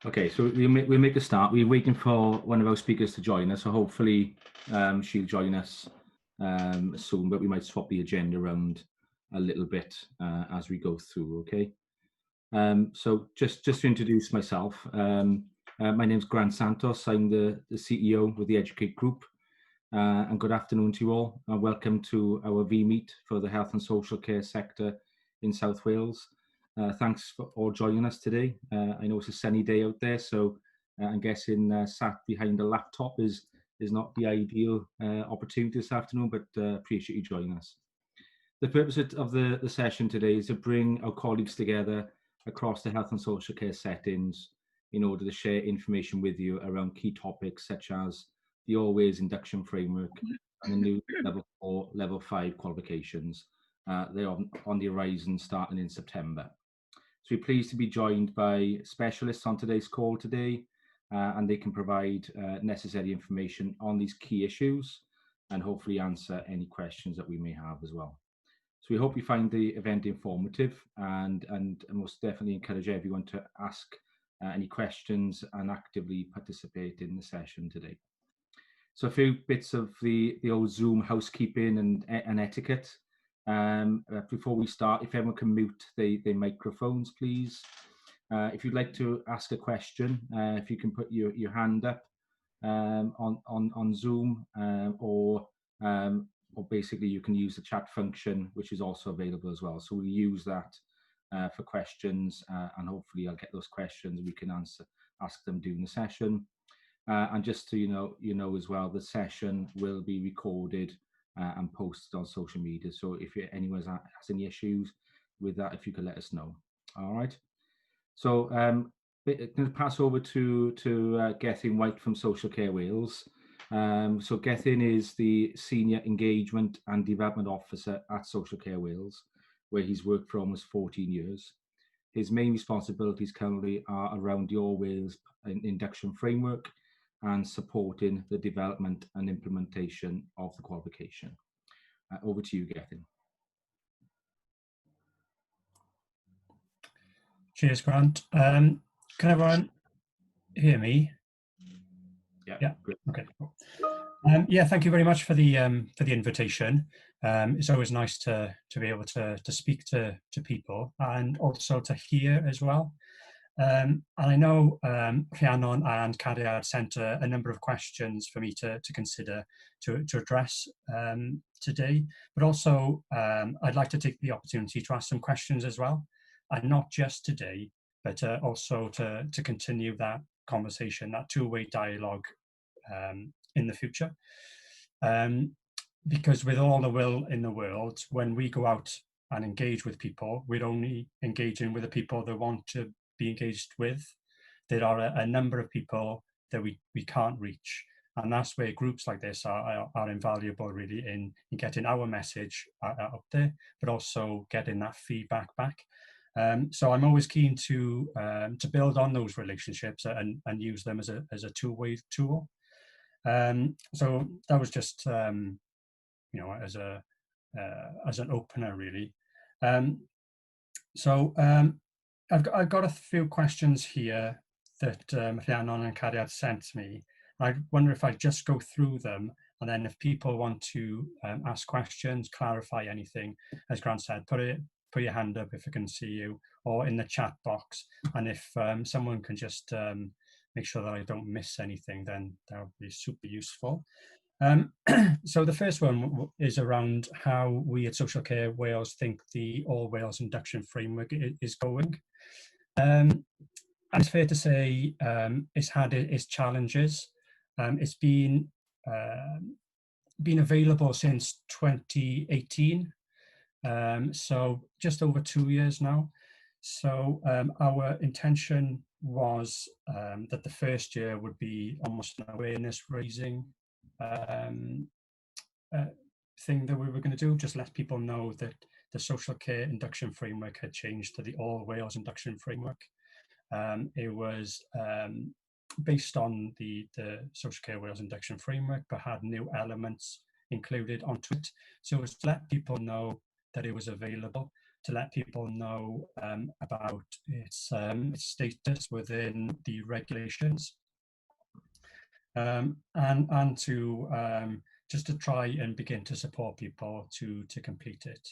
Okay, so we'll make a start. We're waiting for one of our speakers to join us, so hopefully she'll join us soon, but we might swap the agenda around a little bit as we go through, okay? So just to introduce myself, my name's Grant Santos. I'm the CEO with the Educ8 Group, and good afternoon to you all, and welcome to our vMeet for the health and social care sector in South Wales. Thanks for all joining us today. I know it's a sunny day out there, so I'm guessing sat behind a laptop is not the ideal opportunity this afternoon, but appreciate you joining us. The purpose of the session today is to bring our colleagues together across the health and social care settings in order to share information with you around key topics such as the Always induction framework and the new level 4, level 5 qualifications. They're on the horizon starting in September. So we're pleased to be joined by specialists on today's call today, and they can provide necessary information on these key issues and hopefully answer any questions that we may have as well. So we hope you find the event informative and most definitely encourage everyone to ask any questions and actively participate in the session today. So a few bits of the old Zoom housekeeping and etiquette. Before we start, if everyone can mute the microphones, please. If you'd like to ask a question, if you can put your hand up on Zoom, or basically you can use the chat function, which is also available as well. So we'll use that for questions, and hopefully I'll get those questions. We can ask them during the session. And just to you know as well, the session will be recorded and posted on social media. So if anyone has any issues with that, if you could let us know. All right. So I'm going to pass over to Gethin White from Social Care Wales. So Gethin is the Senior Engagement and Development Officer at Social Care Wales, where he's worked for almost 14 years. His main responsibilities currently are around the All Wales induction framework and supporting the development and implementation of the qualification. Over to you, Gethin. Cheers, Grant. Can everyone hear me? Yeah. Great. Okay. Yeah, thank you very much for the invitation. It's always nice to be able to speak to people and also to hear as well. And I know Rhiannon and Cariad sent a number of questions for me to consider to address today, but also I'd like to take the opportunity to ask some questions as well, and not just today, but also to continue that conversation, that two-way dialogue in the future. Because with all the will in the world, when we go out and engage with people, we're only engaging with the people that want to be engaged with. There are a number of people that we can't reach, and that's where groups like this are invaluable, really, in getting our message out there, but also getting that feedback back. So I'm always keen to build on those relationships and use them as a two-way tool. So that was just you know, as an opener, really. I've got a few questions here that Rhiannon and Cariad sent me. I wonder if I just go through them, and then if people want to ask questions, clarify anything, as Grant said, put your hand up if I can see you, or in the chat box. And if someone can just make sure that I don't miss anything, then that would be super useful. So the first one is around how we at Social Care Wales think the All Wales induction framework is going. And it's fair to say it's had its challenges. It's been available since 2018, so just over 2 years now. So our intention was that the first year would be almost an awareness raising thing that we were going to do, just let people know that the social care induction framework had changed to the All Wales induction framework. It was based on the Social Care Wales induction framework, but had new elements included onto it. So it was to let people know that it was available, let people know about its status within the regulations, and to just to try and begin to support people to complete it.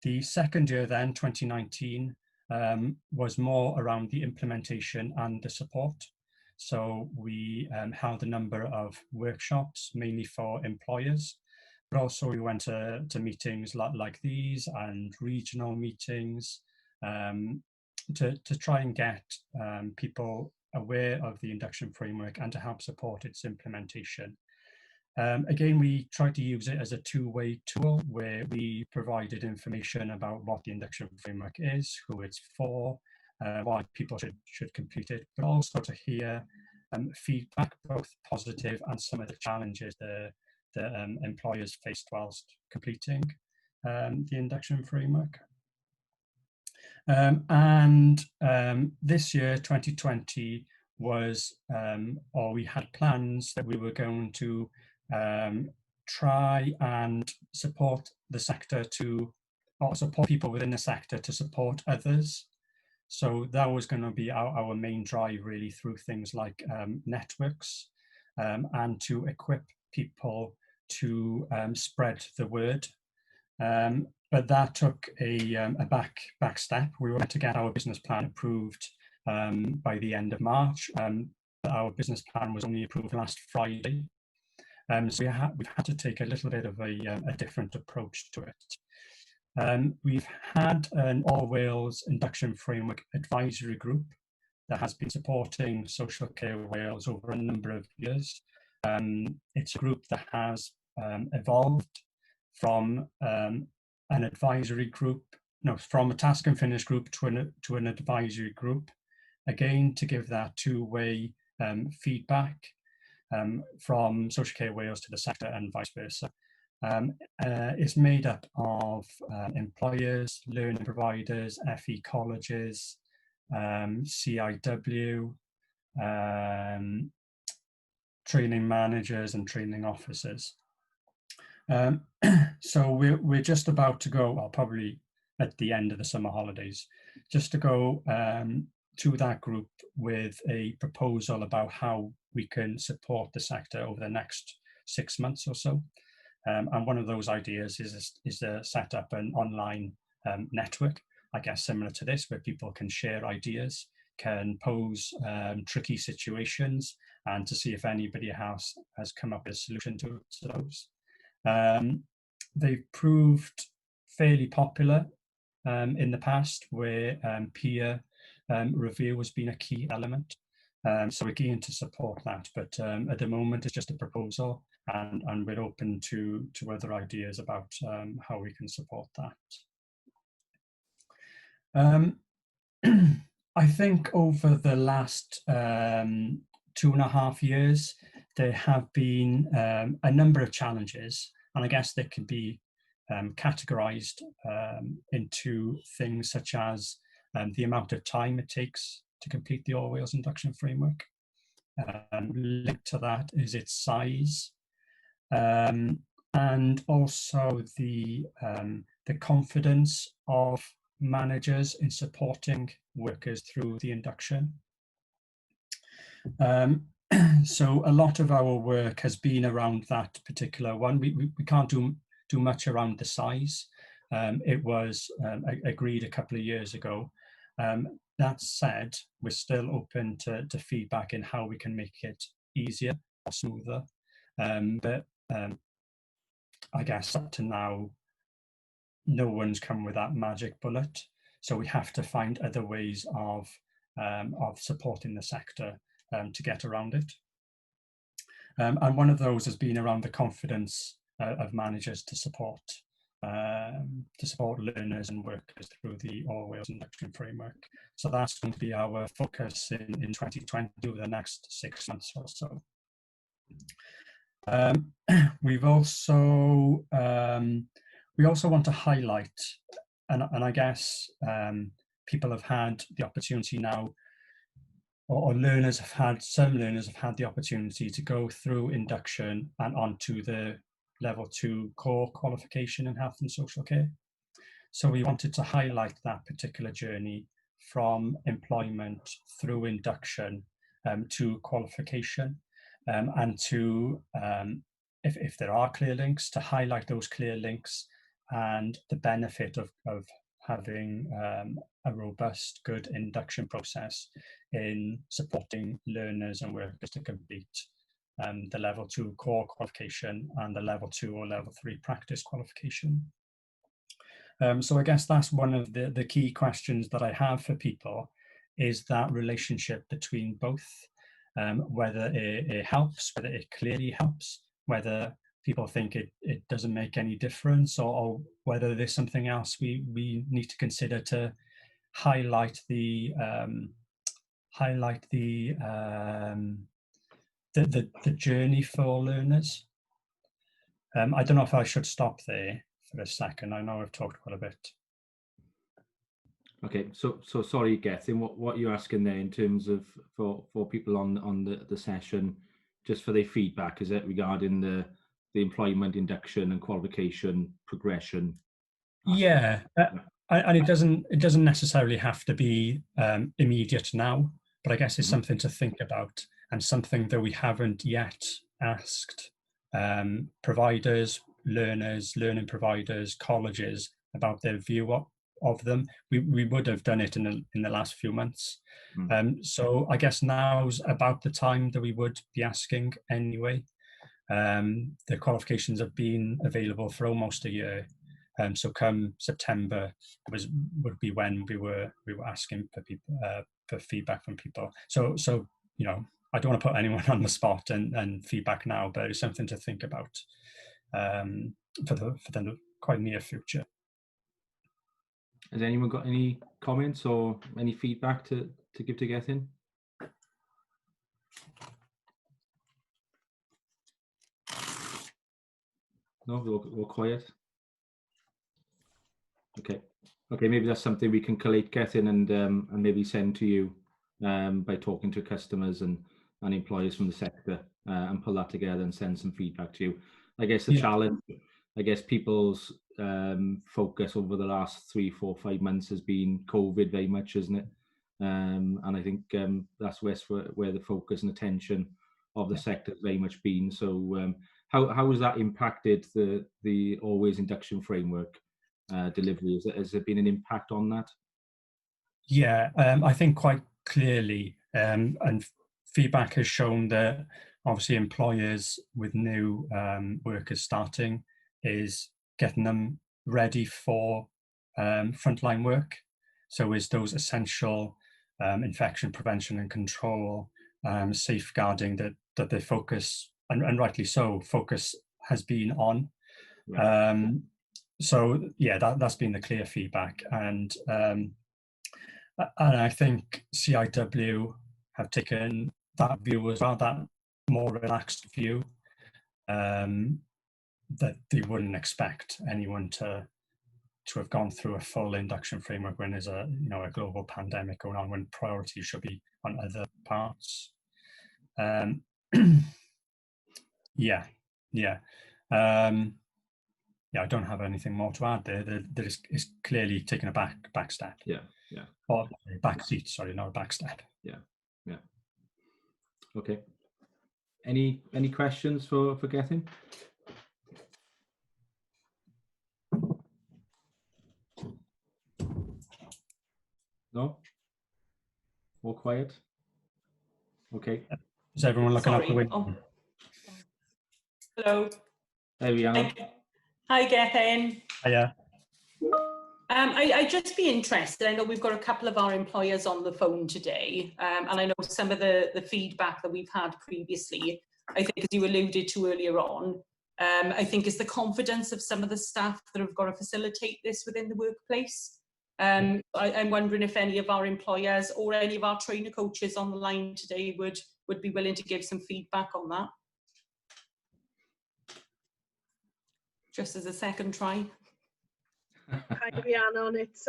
The second year then, 2019, was more around the implementation and the support. So we held a number of workshops, mainly for employers, but also we went to meetings like these and regional meetings to try and get people aware of the induction framework and to help support its implementation. Again, we tried to use it as a two-way tool where we provided information about what the induction framework is, who it's for, why people should complete it, but also to hear feedback, both positive and some of the challenges the employers faced whilst completing the induction framework. This year, 2020, was, or we had plans that we were going to try and support the sector or support people within the sector to support others. So that was going to be our main drive, really, through things like networks, and to equip people to spread the word. But that took a back step. We were to get our business plan approved by the end of March. Our business plan was only approved last Friday. So we've had to take a little bit of a different approach to it. We've had an All Wales Induction Framework Advisory Group that has been supporting Social Care Wales over a number of years. It's a group that has evolved from an advisory group, from a task and finish group to an advisory group, again to give that two-way feedback from Social Care Wales to the sector and vice versa. It's made up of employers, learning providers, FE colleges, CIW, training managers and training officers. So we're just about to go, or probably at the end of the summer holidays, just to go to that group with a proposal about how we can support the sector over the next 6 months or so. And one of those ideas is to set up an online network, I guess similar to this, where people can share ideas, can pose tricky situations, and to see if anybody has come up with a solution to those. They've proved fairly popular in the past, where peer review has been a key element. So we're keen to support that, but at the moment it's just a proposal, and we're open to other ideas about how we can support that. I think over the last 2.5 years, there have been a number of challenges, and I guess they can be categorized into things such as the amount of time it takes to complete the All Wales Induction Framework. Linked to that is its size, and also the confidence of managers in supporting workers through the induction. So a lot of our work has been around that particular one. We can't do much around the size. It was agreed a couple of years ago. That said, we're still open to feedback in how we can make it easier or smoother. But I guess up to now, no one's come with that magic bullet. So we have to find other ways of supporting the sector to get around it. And one of those has been around the confidence of managers to support learners and workers through the All Wales Induction Framework. So that's going to be our focus in 2020 over the next 6 months or so. We also want to highlight, and I guess people have had the opportunity now, or some learners have had the opportunity to go through induction and onto the Level 2 core qualification in health and social care. So we wanted to highlight that particular journey from employment through induction to qualification, and to, if there are clear links, to highlight those clear links and the benefit of having a robust, good induction process in supporting learners and workers to complete the level 2 core qualification and the level 2 or level 3 practice qualification. So I guess that's one of the key questions that I have for people, is that relationship between both, whether it helps, whether it clearly helps, whether people think it doesn't make any difference, or whether there's something else we need to consider to highlight the journey for learners. I don't know if I should stop there for a second. I know I've talked quite a bit. Okay, so sorry, Gethin, what you're asking there in terms of for people on the session, just for their feedback, is it regarding the employment, induction and qualification progression? Yeah, and it doesn't necessarily have to be immediate now, but I guess it's something to think about, and something that we haven't yet asked providers, learners, learning providers, colleges about their view of them. We would have done it in the last few months. So I guess now's about the time that we would be asking anyway. The qualifications have been available for almost a year. So come September would be when we were asking for people for feedback from people. So you know, I don't want to put anyone on the spot and feedback now, but it's something to think about for the quite near future. Has anyone got any comments or any feedback to give to Gethin? No, we're quiet. Okay, maybe that's something we can collate, Gethin, and maybe send to you by talking to customers and employers from the sector, and pull that together and send some feedback to you. I guess the challenge, people's focus over the last 3, 4, 5 months has been COVID very much, isn't it? And I think that's where the focus and attention of the sector has very much been. So how has that impacted the Always induction framework delivery? Has there been an impact on that? Yeah, I think quite clearly, and feedback has shown that obviously employers with new workers starting is getting them ready for frontline work. So is those essential infection prevention and control, safeguarding that they focus, and rightly so, focus has been on. Right. So yeah, that's been the clear feedback, and I think CIW have taken that view as well, that more relaxed view, that they wouldn't expect anyone to have gone through a full induction framework when there's a global pandemic going on, when priority should be on other parts. Yeah. I don't have anything more to add there. There is clearly taking a back step. Yeah. Or back seat, sorry, not a back step. Yeah. Okay. Any questions for Gethin? No? All quiet? Okay. Is everyone looking out the window? Oh. Hello. There we are. Hi, Gethin. Hiya. I'd just be interested. I know we've got a couple of our employers on the phone today, and I know some of the feedback that we've had previously, I think, as you alluded to earlier on, I think is the confidence of some of the staff that have got to facilitate this within the workplace. I'm wondering if any of our employers or any of our trainer coaches on the line today would be willing to give some feedback on that. Just as a second try. Hi Rhiannon, it's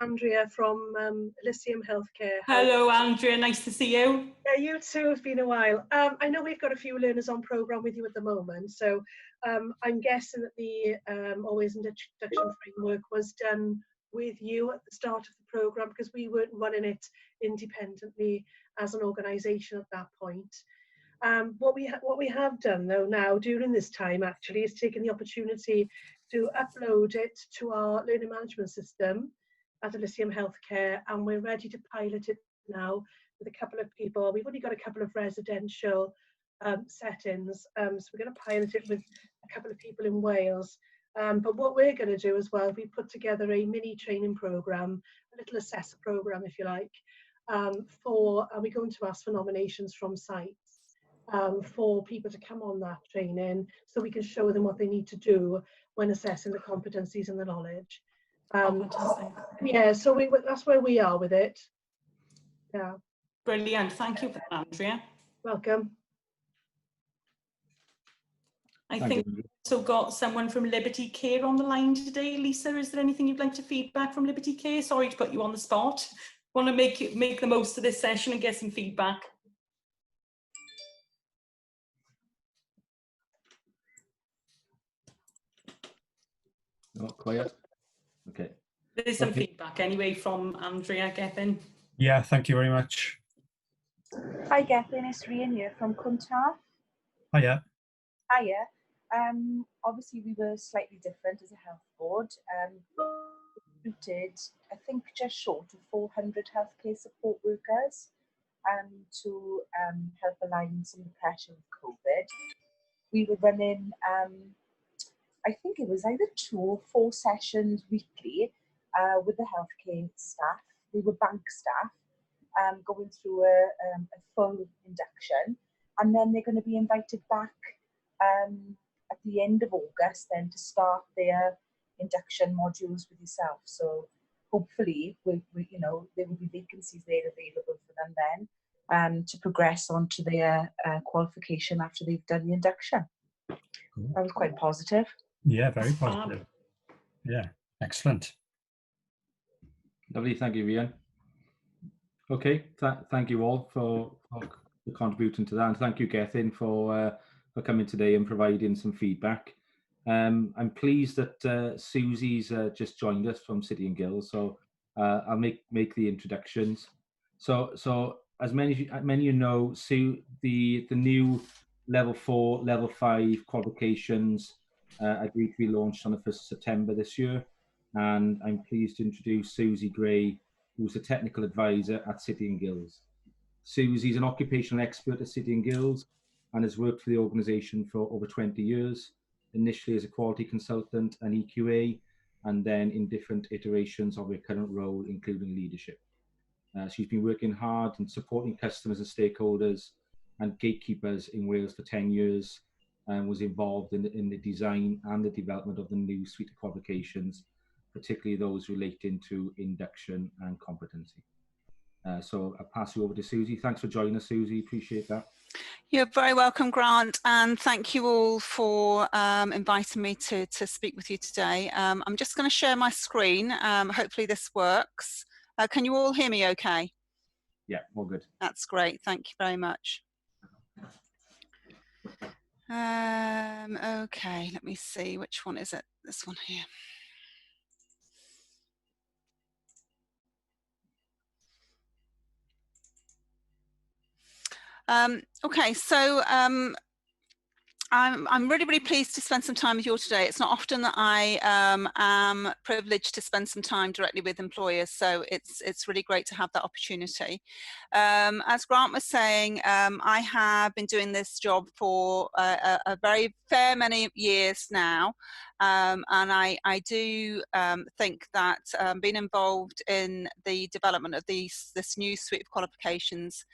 Andrea from Elysium Healthcare. Hello Andrea, nice to see you. Yeah, you too. It's been a while. I know we've got a few learners on programme with you at the moment, so I'm guessing that the Always Induction framework was done with you at the start of the programme, because we weren't running it independently as an organisation at that point. What we have done though now during this time actually is taken the opportunity to upload it to our learning management system at Elysium Healthcare, and we're ready to pilot it now with a couple of people. We've only got a couple of residential settings, so we're going to pilot it with a couple of people in Wales. But what we're going to do as well, we put together a mini training programme, a little assessor programme if you like, and we're going to ask for nominations from sites for people to come on that training, so we can show them what they need to do when assessing the competencies and the knowledge. Yeah, so that's where we are with it. Yeah. Brilliant. Thank you for that, Andrea. Welcome. I think we've also got someone from Liberty Care on the line today. Lisa, is there anything you'd like to feedback from Liberty Care? Sorry to put you on the spot. Want to make the most of this session and get some feedback. Not quiet. Okay. There's some feedback anyway from Andrea Gethin. Yeah, thank you very much. Hi Gethin, it's Rian here from Cwmtar. Hiya. Hiya. Obviously we were slightly different as a health board. Recruited, I think, just short of 400 healthcare support workers to help align some of the pressure with COVID. We were running, I think it was either 2 or 4 sessions weekly with the healthcare staff. They were bank staff going through a full induction, and then they're going to be invited back at the end of August then to start their induction modules with yourself. So hopefully you know, there will be vacancies there available for them then to progress on to their qualification after they've done the induction. Cool. That was quite positive. Yeah, very positive. Yeah, excellent. Lovely, thank you, Rian. Okay, thank you all for contributing to that, and thank you, Gethin, for coming today and providing some feedback. I'm pleased that Susie's just joined us from City Guilds, so I'll make the introductions. So as many of you know, the new level 4, level 5 qualifications agreed to be launched on the 1st of September this year, and I'm pleased to introduce Susie Gray, who's a technical advisor at City Guilds. Susie's an occupational expert at City Guilds and has worked for the organisation for over 20 years, initially as a quality consultant and EQA, and then in different iterations of her current role, including leadership. She's been working hard and supporting customers and stakeholders and gatekeepers in Wales for 10 years, and was involved in the design and the development of the new suite of qualifications, particularly those relating to induction and competency. So I'll pass you over to Susie. Thanks for joining us, Susie. Appreciate that. You're very welcome, Grant, and thank you all for inviting me to speak with you today. I'm just going to share my screen. Hopefully this works. Can you all hear me okay? Yeah, all good. That's great. Thank you very much. Okay, let me see. Which one is it? This one here. Okay, so I'm really, really pleased to spend some time with you all today. It's not often that I am privileged to spend some time directly with employers, so it's really great to have that opportunity. As Grant was saying, I have been doing this job for a very fair many years now, and I do think that being involved in the development of this new suite of qualifications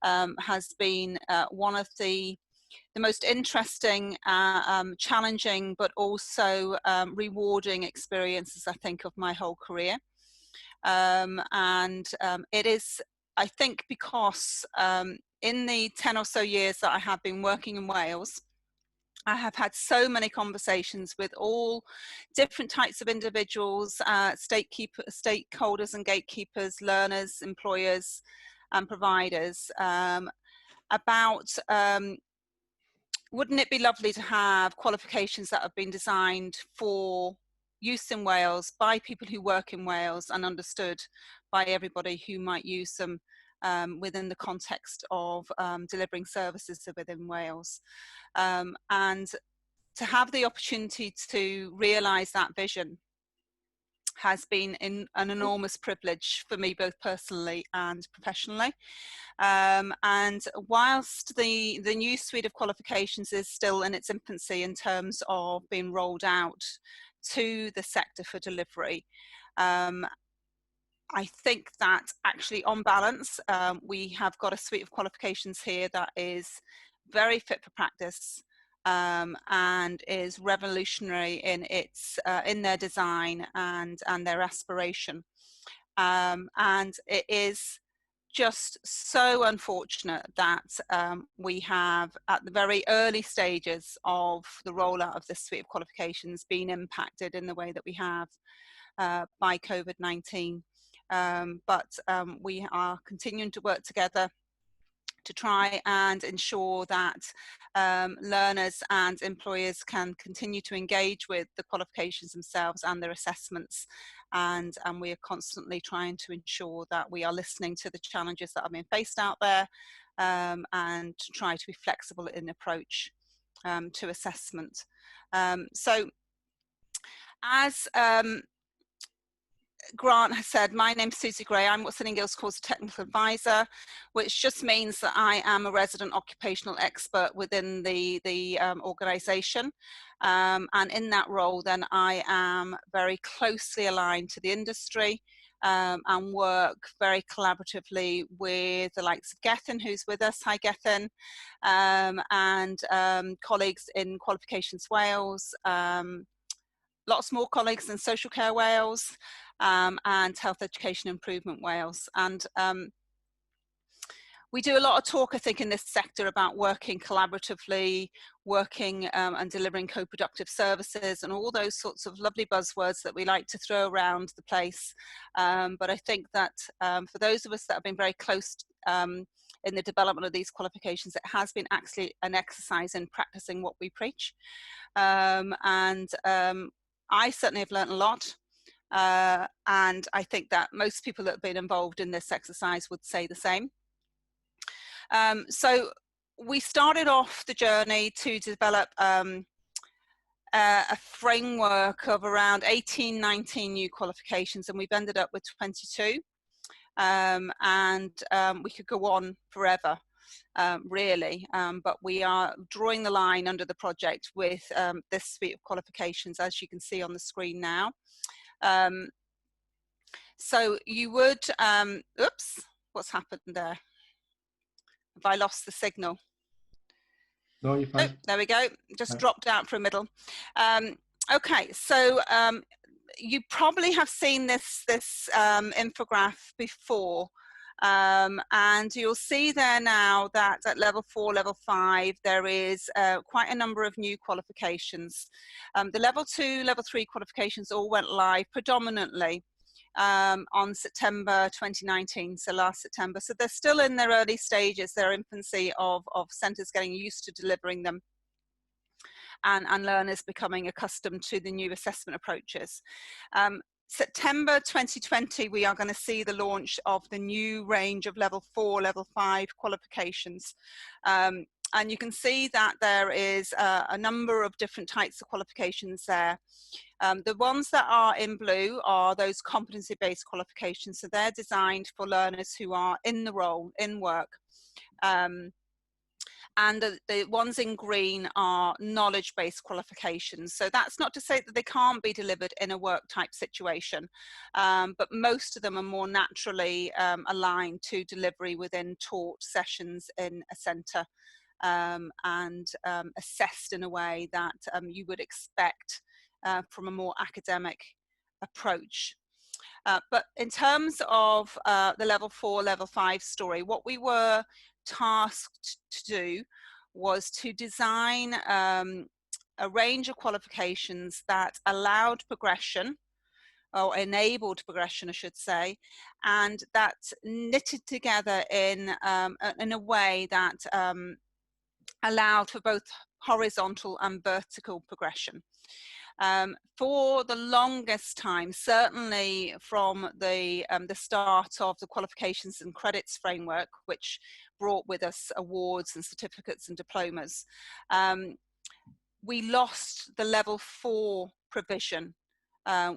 has been one of the most interesting, challenging, but also rewarding experiences, I think, of my whole career. It is, I think, because in the 10 or so years that I have been working in Wales, I have had so many conversations with all different types of individuals, stakeholders and gatekeepers, learners, employers and providers. about wouldn't it be lovely to have qualifications that have been designed for use in Wales by people who work in Wales and understood by everybody who might use them within the context of delivering services within Wales. And to have the opportunity to realise that vision has been an enormous privilege for me, both personally and professionally. And whilst the new suite of qualifications is still in its infancy in terms of being rolled out to the sector for delivery, I think that actually on balance, we have got a suite of qualifications here that is very fit for practice, and is revolutionary in its in their design and their aspiration, and it is just so unfortunate that we have at the very early stages of the rollout of this suite of qualifications been impacted in the way that we have by COVID-19, but we are continuing to work together to try and ensure that learners and employers can continue to engage with the qualifications themselves and their assessments, and we are constantly trying to ensure that we are listening to the challenges that are being faced out there, and to try to be flexible in approach to assessment. So as Grant has said, my name's Susie Gray. I'm what City Guilds calls a technical advisor, which just means that I am a resident occupational expert within the organisation. And in that role, then I am very closely aligned to the industry, and work very collaboratively with the likes of Gethin, who's with us. Hi, Gethin. And colleagues in Qualifications Wales, lots more colleagues in Social Care Wales, and Health Education Improvement Wales. And we do a lot of talk, I think, in this sector about working collaboratively, working and delivering co-productive services and all those sorts of lovely buzzwords that we like to throw around the place. But I think that for those of us that have been very close in the development of these qualifications, it has been actually an exercise in practicing what we preach. And I certainly have learned a lot. And I think that most people that have been involved in this exercise would say the same. So we started off the journey to develop a framework of around 18, 19 new qualifications, and we've ended up with 22. And we could go on forever, really, but we are drawing the line under the project with this suite of qualifications, as you can see on the screen now. So you would, oops, what's happened there? Have I lost the signal? No, you're fine. Oh, there we go, just dropped out for a middle. Okay, so you probably have seen this infograph before, and you'll see there now that at level 4, level 5, there is quite a number of new qualifications. The level 2, level 3 qualifications all went live predominantly on September 2019, so last September. So they're still in their early stages, their infancy of centres getting used to delivering them, and learners becoming accustomed to the new assessment approaches. September 2020, we are going to see the launch of the new range of level 4, level 5 qualifications. And you can see that there is a number of different types of qualifications there. The ones that are in blue are those competency-based qualifications. So they're designed for learners who are in the role, in work. And the ones in green are knowledge-based qualifications. So that's not to say that they can't be delivered in a work type situation, but most of them are more naturally aligned to delivery within taught sessions in a centre, and assessed in a way that you would expect from a more academic approach. But in terms of the level 4, level 5 story, what we were tasked to do was to design a range of qualifications that allowed progression or enabled progression, I should say, and that knitted together in a way that allowed for both horizontal and vertical progression. For the longest time, certainly from the start of the Qualifications and Credits framework, which brought with us awards and certificates and diplomas, we lost the level 4 provision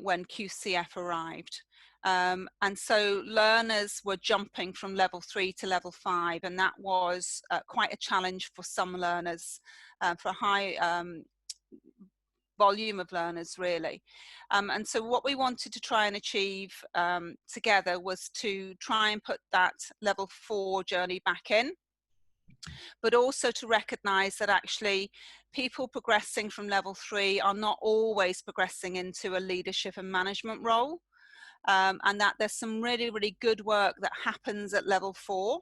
when QCF arrived. And so learners were jumping from level 3 to level 5, and that was quite a challenge for some learners, for a high volume of learners, really. And so what we wanted to try and achieve together was to try and put that level 4 journey back in, but also to recognise that actually people progressing from level 3 are not always progressing into a leadership and management role, and that there's some really, really good work that happens at level 4,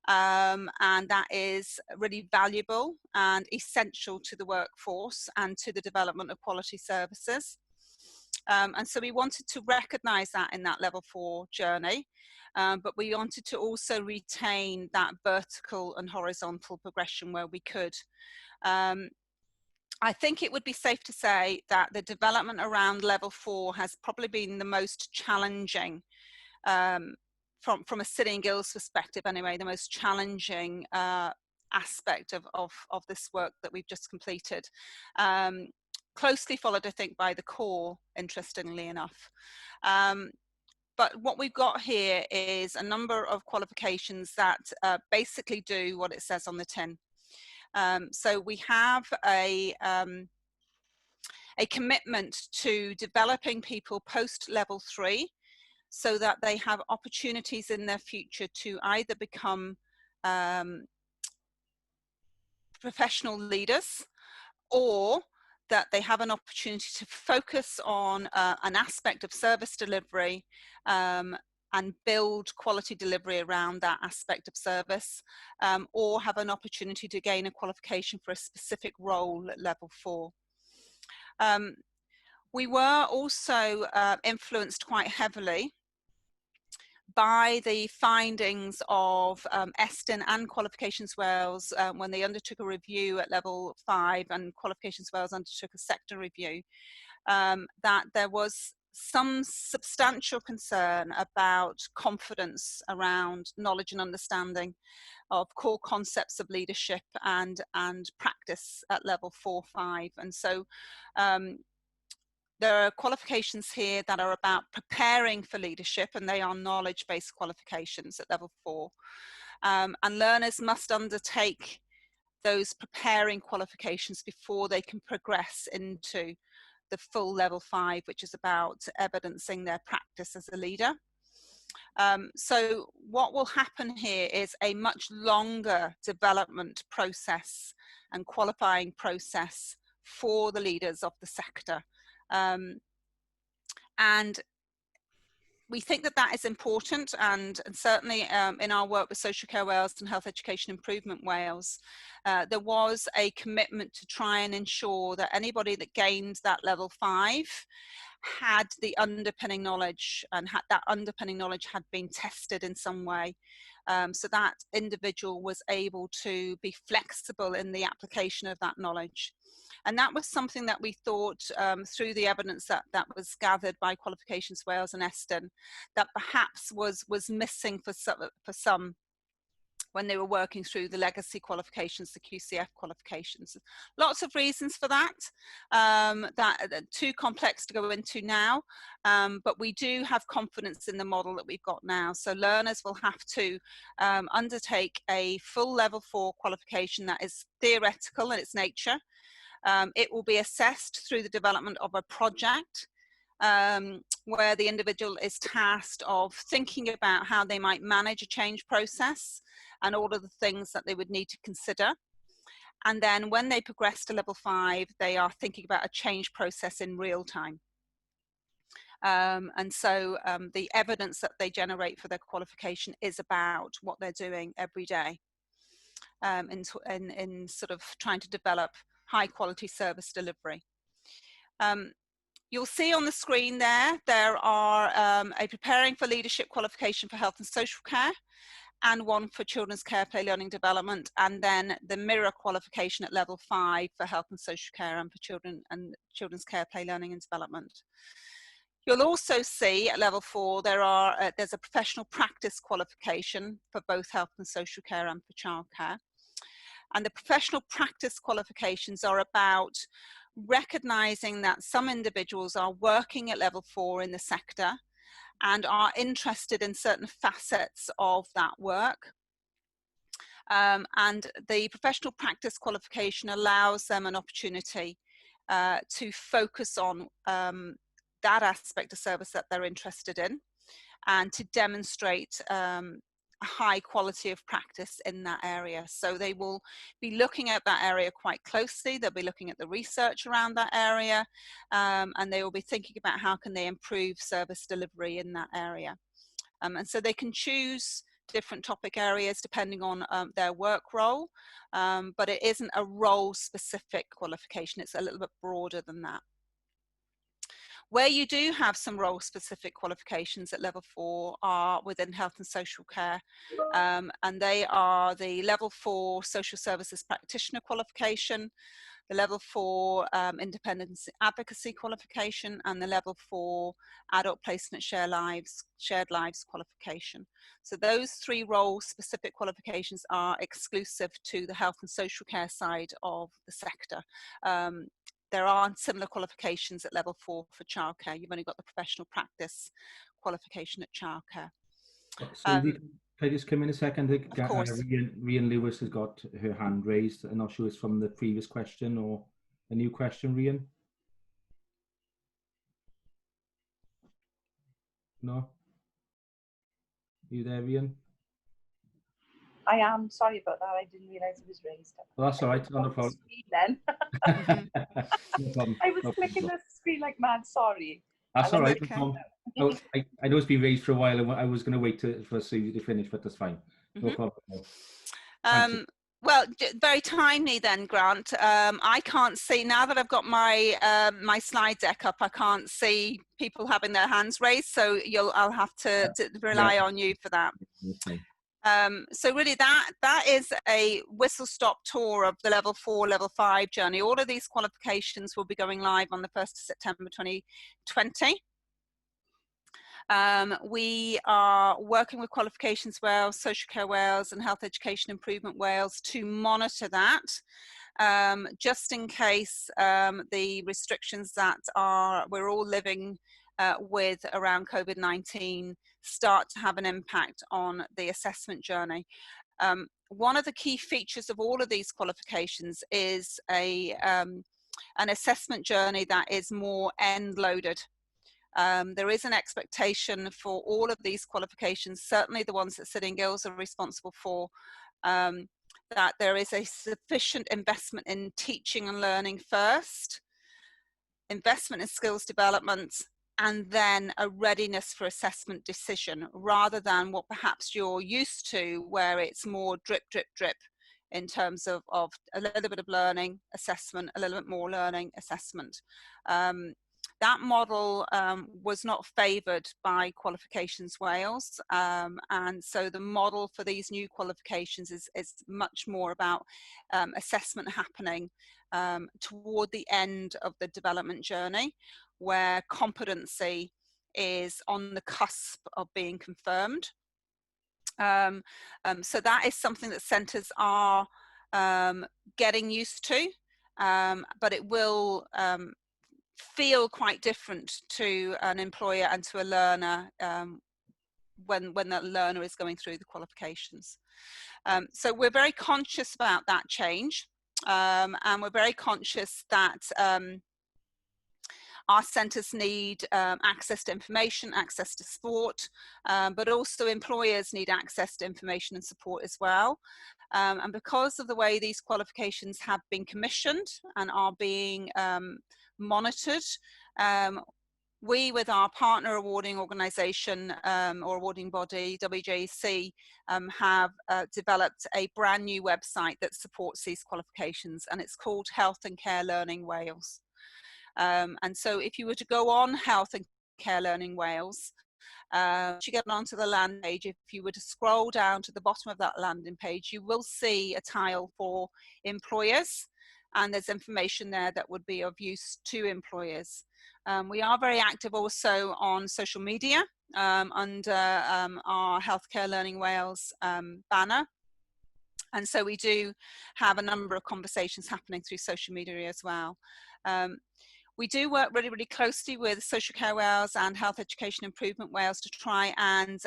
and that is really valuable and essential to the workforce and to the development of quality services. And so we wanted to recognise that in that level 4 journey, but we wanted to also retain that vertical and horizontal progression where we could. I think it would be safe to say that the development around level 4 has probably been the most challenging, from a City and Guilds perspective anyway, the most challenging aspect of this work that we've just completed. Closely followed, I think, by the core, interestingly enough. But what we've got here is a number of qualifications that basically do what it says on the tin. So we have a commitment to developing people post level 3 so that they have opportunities in their future to either become professional leaders, or that they have an opportunity to focus on an aspect of service delivery and build quality delivery around that aspect of service, or have an opportunity to gain a qualification for a specific role at level 4. We were also influenced quite heavily by the findings of Estyn and Qualifications Wales when they undertook a review at level 5 and Qualifications Wales undertook a sector review, that there was some substantial concern about confidence around knowledge and understanding of core concepts of leadership and practice at level 4-5. And so there are qualifications here that are about preparing for leadership, and they are knowledge-based qualifications at level 4. And learners must undertake those preparing qualifications before they can progress into the full level 5, which is about evidencing their practice as a leader. So what will happen here is a much longer development process and qualifying process for the leaders of the sector. And we think that that is important, and certainly in our work with Social Care Wales and Health Education Improvement Wales, there was a commitment to try and ensure that anybody that gained that level 5 had the underpinning knowledge, and that underpinning knowledge had been tested in some way, so that individual was able to be flexible in the application of that knowledge. And that was something that we thought through the evidence that was gathered by Qualifications Wales and Estyn, that perhaps was missing for some when they were working through the legacy qualifications, the QCF qualifications. Lots of reasons for that, that are too complex to go into now, but we do have confidence in the model that we've got now. So learners will have to undertake a full level 4 qualification that is theoretical in its nature. It will be assessed through the development of a project where the individual is tasked of thinking about how they might manage a change process and all of the things that they would need to consider. And then when they progress to level 5, they are thinking about a change process in real time. And so the evidence that they generate for their qualification is about what they're doing every day in sort of trying to develop high quality service delivery. You'll see on the screen there are a preparing for leadership qualification for health and social care, and one for children's care, play, learning, development, and then the mirror qualification at level 5 for health and social care and for children and children's care, play, learning and development. You'll also see at level 4 there's a professional practice qualification for both health and social care and for childcare. And the professional practice qualifications are about recognising that some individuals are working at level 4 in the sector and are interested in certain facets of that work. And the professional practice qualification allows them an opportunity to focus on that aspect of service that they're interested in, and to demonstrate a high quality of practice in that area. So they will be looking at that area quite closely. They'll be looking at the research around that area, and they will be thinking about how can they improve service delivery in that area. And so they can choose different topic areas depending on their work role, but it isn't a role specific qualification. It's a little bit broader than that. Where you do have some role specific qualifications at level 4 are within health and social care, and they are the level 4 social services practitioner qualification, the level 4 independence advocacy qualification, and the level 4 adult placement shared lives qualification. So those 3 role specific qualifications are exclusive to the health and social care side of the sector. There aren't similar qualifications at level 4 for childcare. You've only got the professional practice qualification at childcare. So can I just come in a second? Of course. Rian Lewis has got her hand raised. I'm not sure it's from the previous question or a new question, Rian. No? Are you there, Rian? I am. Sorry about that. I didn't realise it was raised. Well, that's all right. No problem. Then. No problem. I was clicking the screen like mad. Sorry. That's all right. Okay. I know it's been raised for a while, and I was going to wait for Susie to finish, but that's fine. No problem. Well, very timely then, Grant. I can't see, now that I've got my my slide deck up, I can't see people having their hands raised, so I'll have to rely on you for that. Okay. So really that is a whistle-stop tour of the level 4, level 5 journey. All of these qualifications will be going live on the 1st of September 2020. We are working with Qualifications Wales, Social Care Wales and Health Education Improvement Wales to monitor that, just in case the restrictions that we're all living with around COVID-19 start to have an impact on the assessment journey. One of the key features of all of these qualifications is an assessment journey that is more end-loaded. There is an expectation for all of these qualifications, certainly the ones that City Guilds are responsible for, that there is a sufficient investment in teaching and learning first, investment in skills development, and then a readiness for assessment decision, rather than what perhaps you're used to, where it's more drip, drip, drip in terms of a little bit of learning, assessment, a little bit more learning, assessment. That model was not favoured by Qualifications Wales, and so the model for these new qualifications is much more about assessment happening toward the end of the development journey, where competency is on the cusp of being confirmed. So that is something that centres are getting used to, but it will feel quite different to an employer and to a learner when that learner is going through the qualifications. So we're very conscious about that change, and we're very conscious that our centres need access to information, access to support, but also employers need access to information and support as well. And because of the way these qualifications have been commissioned and are being monitored, we, with our partner awarding organisation or awarding body, WJC, have developed a brand new website that supports these qualifications, and it's called Health and Care Learning Wales. And so if you were to go on Health and Care Learning Wales, you get onto the landing page, if you were to scroll down to the bottom of that landing page, you will see a tile for employers, and there's information there that would be of use to employers. We are very active also on social media under our Healthcare Learning Wales banner. And so we do have a number of conversations happening through social media as well. We do work really, really closely with Social Care Wales and Health Education Improvement Wales to try and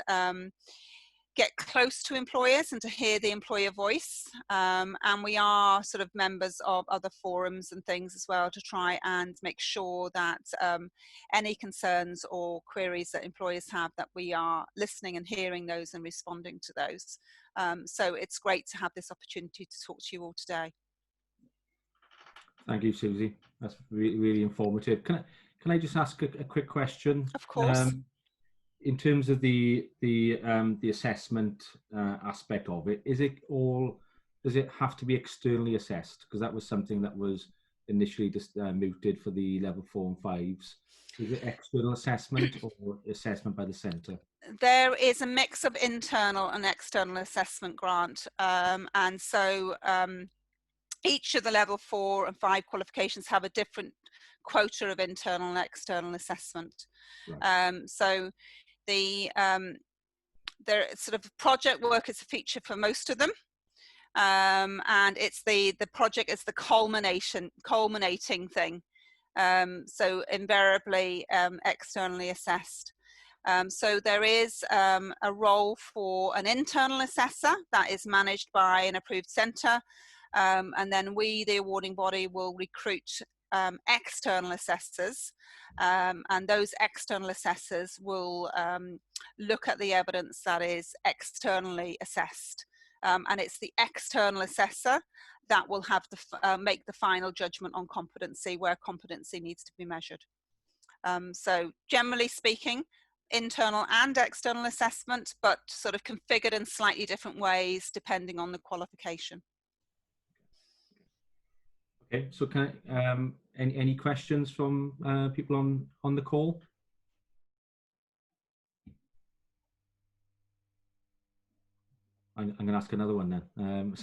get close to employers and to hear the employer voice. And we are sort of members of other forums and things as well to try and make sure that any concerns or queries that employers have, that we are listening and hearing those and responding to those. So it's great to have this opportunity to talk to you all today. Thank you, Susie. That's really, really informative. Can I just ask a quick question? Of course. In terms of the assessment aspect of it, does it have to be externally assessed? Because that was something that was initially just mooted for the level 4 and 5s. Is it external assessment or assessment by the centre? There is a mix of internal and external assessment, Grant, and so each of the level 4 and 5 qualifications have a different quota of internal and external assessment. Right. So the sort of project work is a feature for most of them, and it's the project is the culminating thing. So invariably externally assessed. So there is a role for an internal assessor that is managed by an approved centre. And then we, the awarding body, will recruit external assessors, and those external assessors will look at the evidence that is externally assessed, and it's the external assessor that will have make the final judgment on competency, where competency needs to be measured. So generally speaking, internal and external assessment, but sort of configured in slightly different ways depending on the qualification. Okay, so can I, any questions from people on the call? I'm going to ask another one then.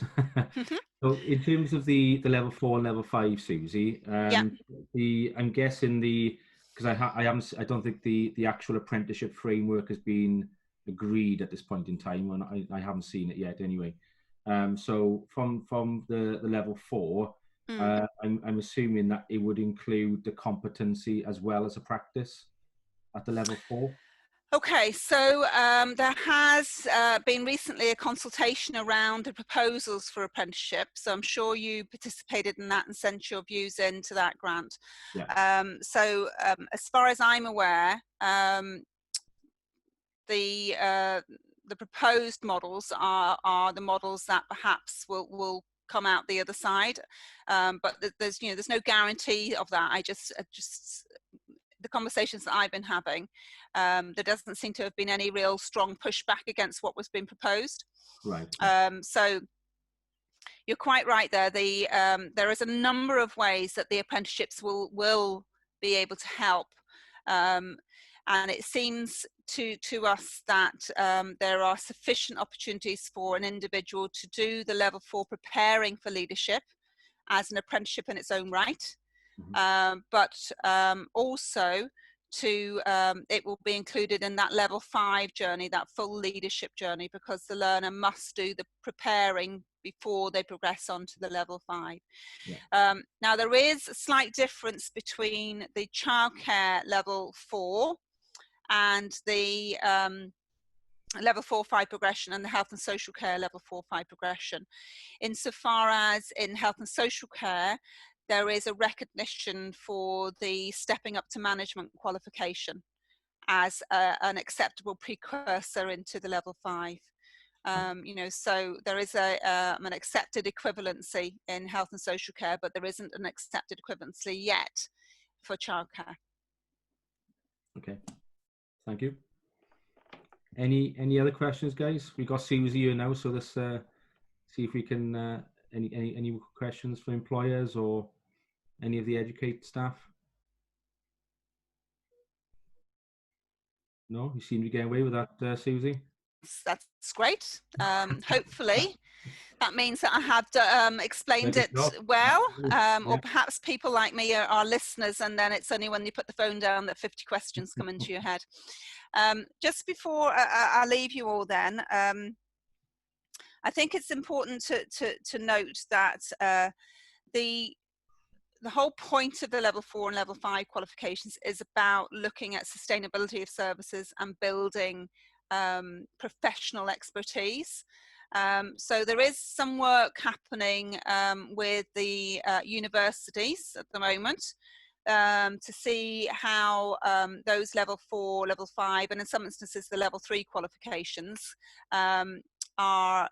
So in terms of the level 4 and level 5, Susie, Yeah. I'm guessing because I don't think the actual apprenticeship framework has been agreed at this point in time, and I haven't seen it yet anyway. So from the level 4. I'm assuming that it would include the competency as well as a practice at the level 4. Okay, so there has been recently a consultation around the proposals for apprenticeship. So I'm sure you participated in that and sent your views into that, Grant. Yeah. So as far as I'm aware, the proposed models are the models that perhaps will come out the other side, but there's no guarantee of that. I just the conversations that I've been having, there doesn't seem to have been any real strong pushback against what was being proposed. Right. So you're quite right there. There is a number of ways that the apprenticeships will be able to help, and it seems to us that there are sufficient opportunities for an individual to do the level 4 preparing for leadership as an apprenticeship in its own right, but also it will be included in that level 5 journey, that full leadership journey, because the learner must do the preparing before they progress on to the level 5. Yeah. Now there is a slight difference between the childcare level 4 and the level 4-5 progression and the health and social care level 4-5 progression. Insofar as in health and social care, there is a recognition for the stepping up to management qualification as an acceptable precursor into the level 5. So there is an accepted equivalency in health and social care, but there isn't an accepted equivalency yet for childcare. Okay. Thank you. Any other questions, guys? We got Susie here now, so let's see if we can any questions for employers or any of the Educ8 staff. No, you seem to be getting away with that, Susie. That's great. Hopefully that means that I have explained Good it job. well, Yeah. or perhaps people like me are listeners, and then it's only when you put the phone down that 50 questions come into your head. Just before I leave you all then, I think it's important to note that the whole point of the level 4 and level 5 qualifications is about looking at sustainability of services and building professional expertise. So there is some work happening with the universities at the moment to see how those level 4, level 5, and in some instances the level 3 qualifications are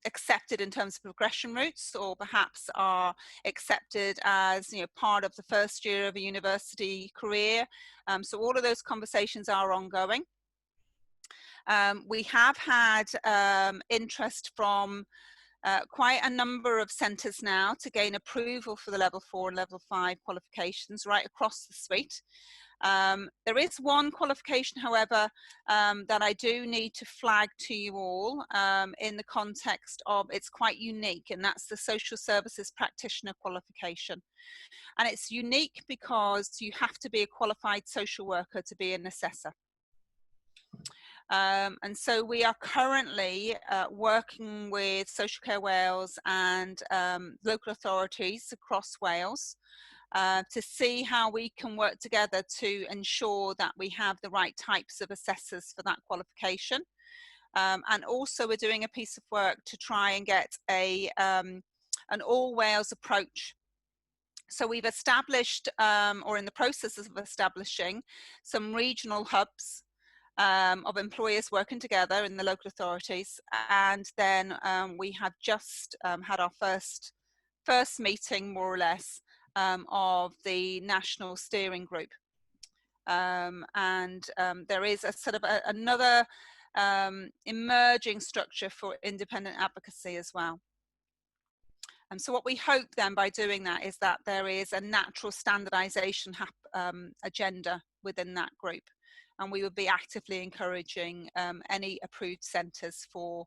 accepted in terms of progression routes, or perhaps are accepted as, you know, part of the first year of a university career. So all of those conversations are ongoing. We have had interest from quite a number of centres now to gain approval for the level 4 and level 5 qualifications right across the suite. There is one qualification, however, that I do need to flag to you all in the context of it's quite unique, and that's the Social Services Practitioner qualification. And it's unique because you have to be a qualified social worker to be an assessor. And so we are currently working with Social Care Wales and local authorities across Wales to see how we can work together to ensure that we have the right types of assessors for that qualification. And also we're doing a piece of work to try and get an all Wales approach. So we've established, or in the process of establishing, some regional hubs of employers working together in the local authorities, and then we have just had our first meeting, more or less, of the national steering group, and there is a sort of another emerging structure for independent advocacy as well. And so what we hope then by doing that is that there is a natural standardization agenda within that group. And we would be actively encouraging any approved centres for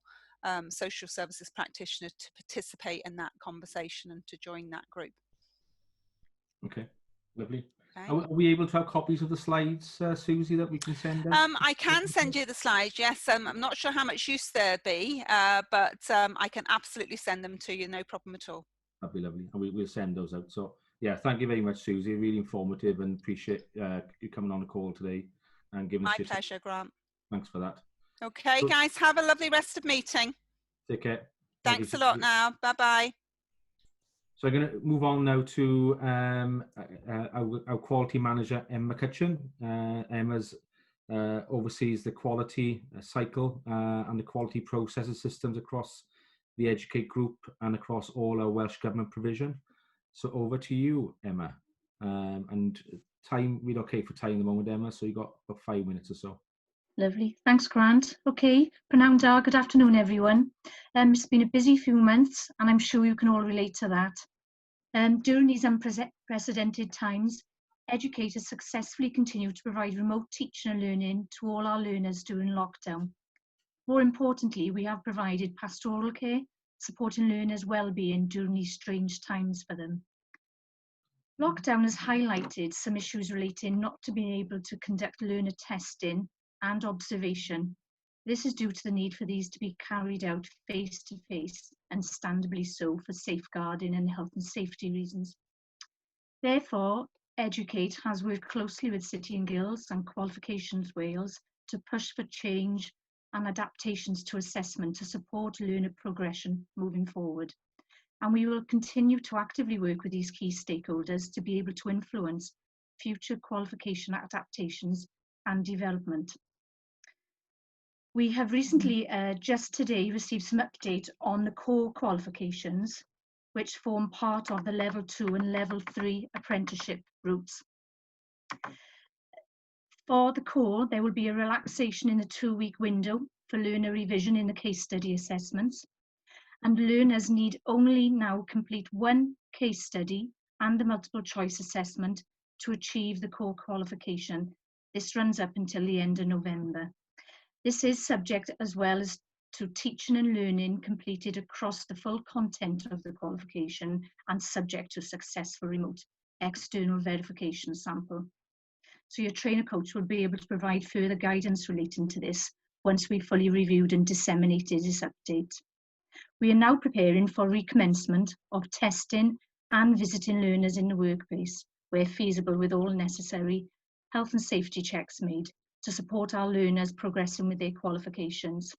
social services practitioners to participate in that conversation and to join that group. Okay, lovely. Okay. Are we able to have copies of the slides, Susie, that we can send out? I can send you the slides, yes. I'm not sure how much use there'd be, but I can absolutely send them to you, no problem at all. That'd be lovely. And we'll send those out. So, yeah, thank you very much, Susie. Really informative, and appreciate you coming on the call today and giving us My pleasure, Grant. Thanks for that. Okay, guys, have a lovely rest of meeting. Take care. Thanks a lot now. Bye-bye. So I'm going to move on now to our quality manager, Emma Kitchen. Emma's oversees the quality cycle and the quality processes systems across the Educ8 group and across all our Welsh Government provision. So over to you, Emma. And time, we're okay for time at the moment, Emma, so you've got about 5 minutes or so. Lovely. Thanks, Grant. Okay, Pnawn da, good afternoon, everyone. It's been a busy few months, and I'm sure you can all relate to that. During these unprecedented times, educators successfully continue to provide remote teaching and learning to all our learners during lockdown. More importantly, we have provided pastoral care, supporting learners' well-being during these strange times for them. Lockdown has highlighted some issues relating not to being able to conduct learner testing and observation. This is due to the need for these to be carried out face-to-face, understandably so, for safeguarding and health and safety reasons. Therefore, Educ8 has worked closely with City Guilds and Qualifications Wales to push for change and adaptations to assessment to support learner progression moving forward. And we will continue to actively work with these key stakeholders to be able to influence future qualification adaptations and development. We have recently, just today, received some update on the core qualifications, which form part of the level 2 and level 3 apprenticeship routes. For the core, there will be a relaxation in the 2-week window for learner revision in the case study assessments, and learners need only now complete one case study and the multiple choice assessment to achieve the core qualification. This runs up until the end of November. This is subject as well as to teaching and learning completed across the full content of the qualification and subject to successful remote external verification sample. So your trainer coach will be able to provide further guidance relating to this once we've fully reviewed and disseminated this update. We are now preparing for recommencement of testing and visiting learners in the workplace where feasible, with all necessary health and safety checks made to support our learners progressing with their qualifications.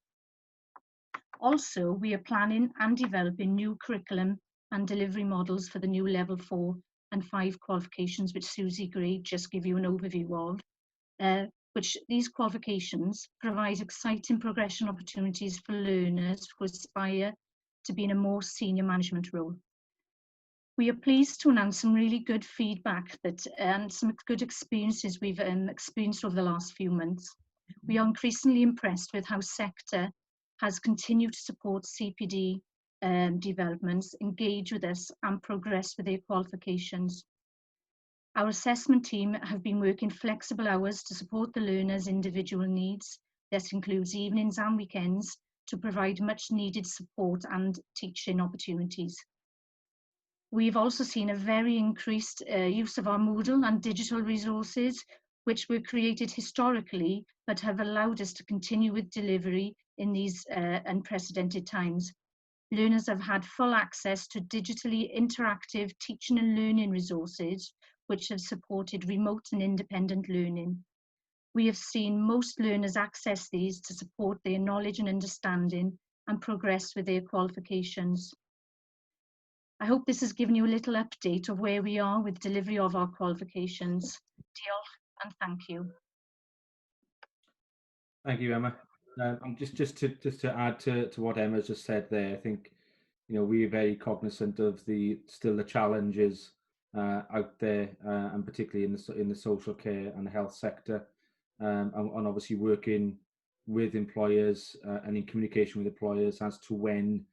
Also, we are planning and developing new curriculum and delivery models for the new level 4 and 5 qualifications, which Susie Gray just gave you an overview of, which these qualifications provide exciting progression opportunities for learners who aspire to be in a more senior management role. We are pleased to announce some really good feedback and some good experiences we've experienced over the last few months. We are increasingly impressed with how sector has continued to support CPD developments, engage with us and progress with their qualifications. Our assessment team have been working flexible hours to support the learners' individual needs. This includes evenings and weekends to provide much needed support and teaching opportunities. We've also seen a very increased use of our Moodle and digital resources, which were created historically, but have allowed us to continue with delivery in these unprecedented times. Learners have had full access to digitally interactive teaching and learning resources, which have supported remote and independent learning. We have seen most learners access these to support their knowledge and understanding and progress with their qualifications. I hope this has given you a little update of where we are with delivery of our qualifications. Diolch and thank you. Thank you, Emma. Just to add to what Emma just said there, I think we're very cognizant of the challenges out there, and particularly in the social care and the health sector, and obviously working with employers and in communication with employers as to when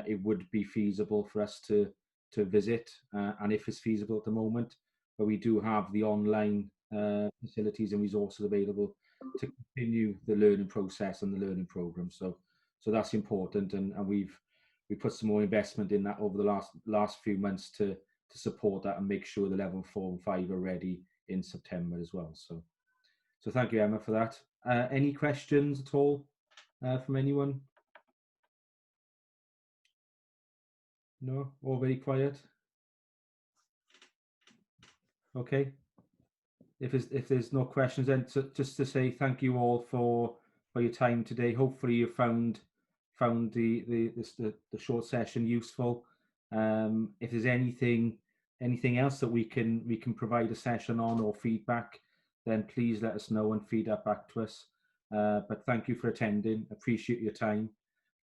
it would be feasible for us to visit, and if it's feasible at the moment. But we do have the online facilities and resources available to continue the learning process and the learning program. So that's important, and we put some more investment in that over the last few months to support that and make sure the level 4 and 5 are ready in September as well. So thank you, Emma, for that. Any questions at all from anyone? No, all very quiet. Okay. If there's no questions, then just to say thank you all for your time today. Hopefully you found the short session useful. If there's anything else that we can provide a session on or feedback, then please let us know and feed that back to us. But thank you for attending. Appreciate your time,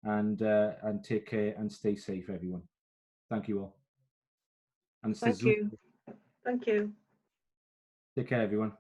and take care and stay safe, everyone. Thank you all. And thank you. Thank you. Take care, everyone.